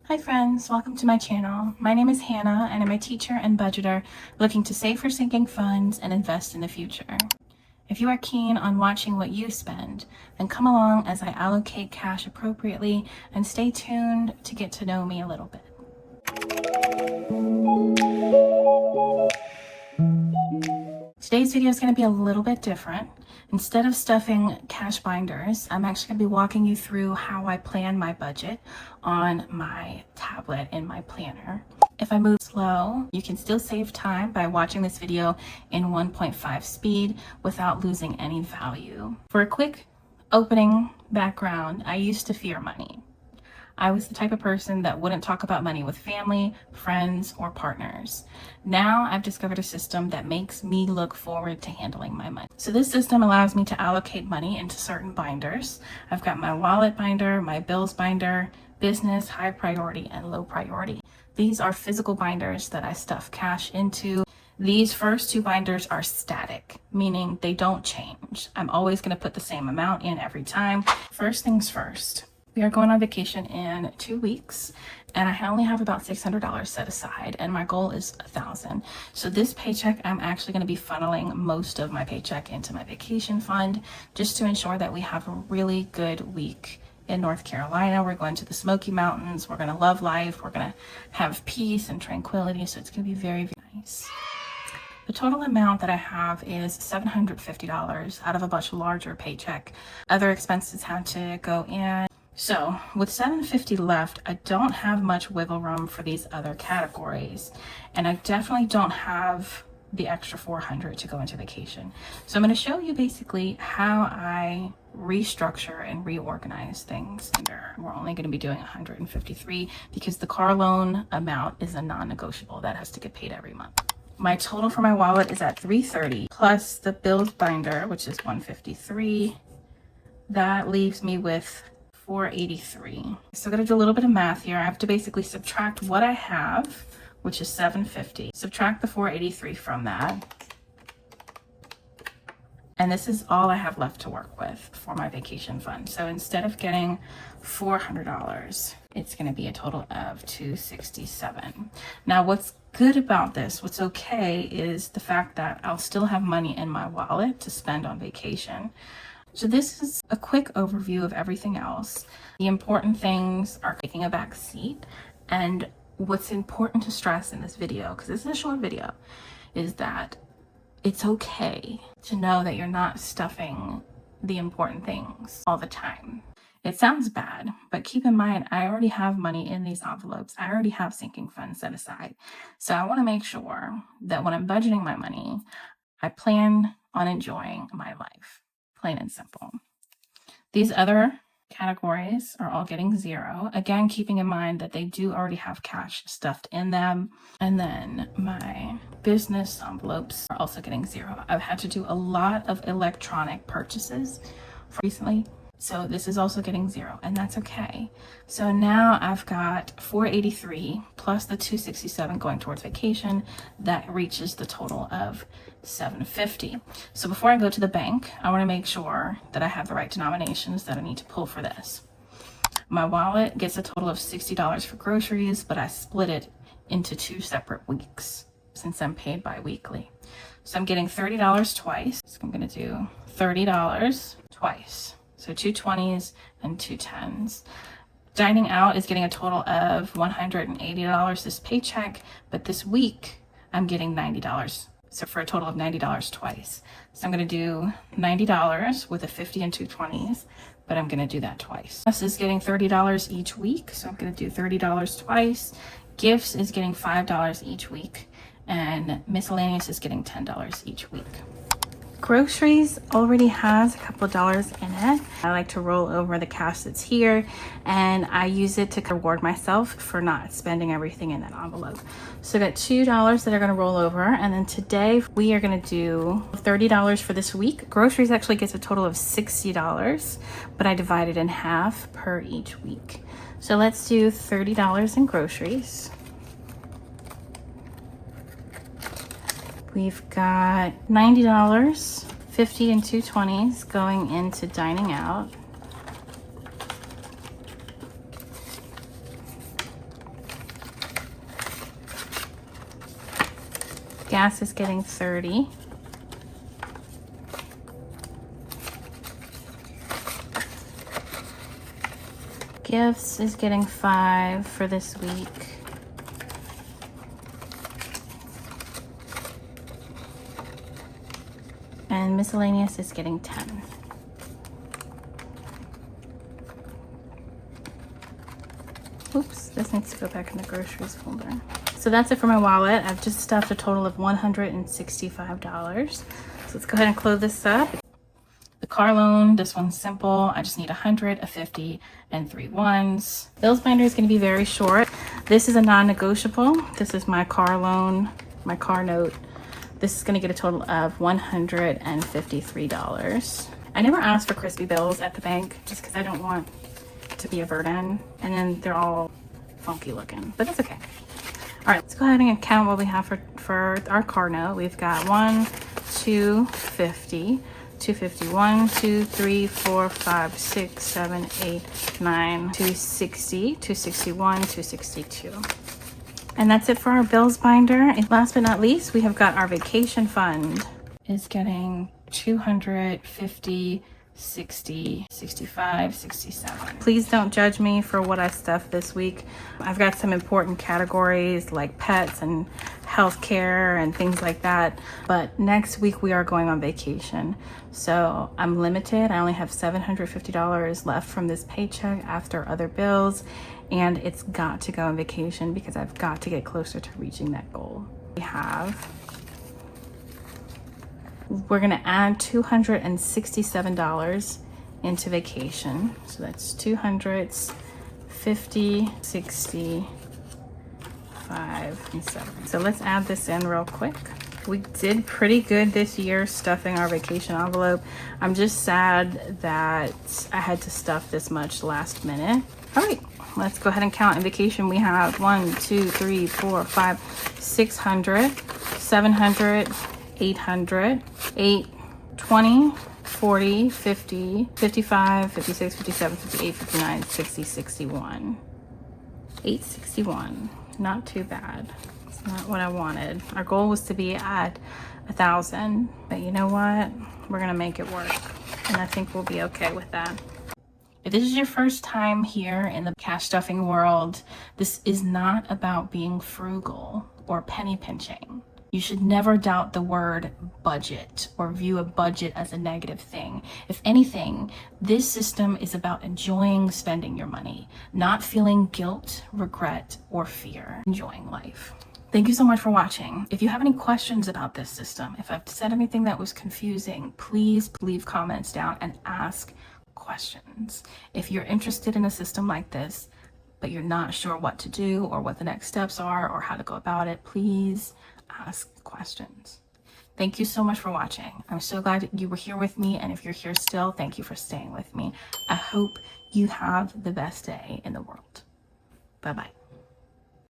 Hi friends, welcome to my channel. My name is Hannah and I'm a teacher and budgeter looking to save for sinking funds and invest in the future. If you are keen on watching what you spend, then come along as I allocate cash appropriately and stay tuned to get to know me a little bit. Today's video is going to be a little bit different. Instead of stuffing cash binders, I'm actually going to be walking you through how I plan my budget on my tablet in my planner. If I move slow, you can still save time by watching this video in 1.5 speed without losing any value. For a quick opening background, I used to fear money. I was the type of person that wouldn't talk about money with family, friends, or partners. Now I've discovered a system that makes me look forward to handling my money. So this system allows me to allocate money into certain binders. I've got my wallet binder, my bills binder, business, high priority, and low priority. These are physical binders that I stuff cash into. These first two binders are static, meaning they don't change. I'm always going to put the same amount in every time. First things first. We are going on vacation in 2 weeks and I only have about $600 set aside and my goal is $1,000. So this paycheck, I'm actually going to be funneling most of my paycheck into my vacation fund just to ensure that we have a really good week in North Carolina. We're going to the Smoky Mountains. We're going to love life. We're going to have peace and tranquility. So it's going to be very, very nice. The total amount that I have is $750 out of a much larger paycheck. Other expenses had to go in. So with $750 left, I don't have much wiggle room for these other categories. And I definitely don't have the extra $400 to go into vacation. So I'm going to show you basically how I restructure and reorganize things. We're only going to be doing $153 because the car loan amount is a non-negotiable that has to get paid every month. My total for my wallet is at $330 plus the bills binder, which is $153. That leaves me with $483. So I'm going to do a little bit of math here. I have to basically subtract what I have, which is $750. Subtract the $483 from that. And this is all I have left to work with for my vacation fund. So instead of getting $400, it's going to be a total of $267. Now, what's good about this, what's okay, is the fact that I'll still have money in my wallet to spend on vacation. So this is a quick overview of everything else. The important things are taking a back seat. And what's important to stress in this video, because this is a short video, is that it's okay to know that you're not stuffing the important things all the time. It sounds bad, but keep in mind, I already have money in these envelopes. I already have sinking funds set aside. So I want to make sure that when I'm budgeting my money, I plan on enjoying my life. Plain and simple. These other categories are all getting zero. Again, keeping in mind that they do already have cash stuffed in them. And then my business envelopes are also getting zero. I've had to do a lot of electronic purchases recently. So this is also getting zero, and that's okay. So now I've got $483 plus the $267 going towards vacation. That reaches the total of $750. So before I go to the bank, I want to make sure that I have the right denominations that I need to pull for this. My wallet gets a total of $60 for groceries, but I split it into 2 separate weeks since I'm paid bi-weekly. So I'm getting $30 twice. So I'm going to do $30 twice. So 2 20s and 2 10s. Dining out is getting a total of $180 this paycheck, but this week I'm getting $90. So for a total of $90 twice. So I'm going to do $90 with a 50 and 2 20s, but I'm going to do that twice. This is getting $30 each week, so I'm going to do $30 twice. Gifts is getting $5 each week, and miscellaneous is getting $10 each week. Groceries already has a couple of dollars in it. I like to roll over the cash that's here, and I use it to reward myself for not spending everything in that envelope. So I got $2 that are going to roll over, and then today we are going to do $30 for this week. Groceries actually gets a total of $60, but I divide it in half per each week. So let's do $30 in groceries. We've got $90, 50 and 2 20s going into dining out. Gas is getting 30. Gifts is getting 5 for this week. And miscellaneous is getting 10. Oops, this needs to go back in the groceries folder. So that's it for my wallet. I've just stuffed a total of $165. So let's go ahead and close this up. The car loan, this one's simple. I just need 100, a 50, and 3 ones. Bills binder is going to be very short. This is a non-negotiable. This is my car loan, my car note. This is going to get a total of $153. I never ask for crispy bills at the bank just because I don't want it to be a burden. And then they're all funky looking, but that's okay. All right, let's go ahead and count what we have for our car note. We've got 1, 2, 50. 251, 2, 3, 4, 5, 6, 7, 8, 9, 260, 261, 262. And that's it for our bills binder. And last but not least, we have got our vacation fund. It's getting 250, 60, 65, 67. Please don't judge me for what I stuffed this week. I've got some important categories like pets and healthcare and things like that. But next week we are going on vacation. So I'm limited. I only have $750 left from this paycheck after other bills. And it's got to go on vacation because I've got to get closer to reaching that goal. We're gonna add $267 into vacation. So that's 200s, 50, 60, 5, and 7. So let's add this in real quick. We did pretty good this year stuffing our vacation envelope. I'm just sad that I had to stuff this much last minute. All right, let's go ahead and count. In vacation, we have 1, 2, 3, 4, 5, 600, 700, 800, 8, 20, 40, 50, 55, 56, 57, 58, 59, 60, 61. 861. Not too bad. It's not what I wanted. Our goal was to be at 1,000, but you know what? We're gonna make it work, and I think we'll be okay with that. If this is your first time here in the cash stuffing world, this is not about being frugal or penny pinching. You should never doubt the word budget or view a budget as a negative thing. If anything, this system is about enjoying spending your money, not feeling guilt, regret, or fear, enjoying life. Thank you so much for watching. If you have any questions about this system, if I've said anything that was confusing, please leave comments down and ask questions. If you're interested in a system like this, but you're not sure what to do or what the next steps are or how to go about it, please ask questions. Thank you so much for watching. I'm so glad you were here with me, and if you're here still, thank you for staying with me. I hope you have the best day in the world. Bye-bye.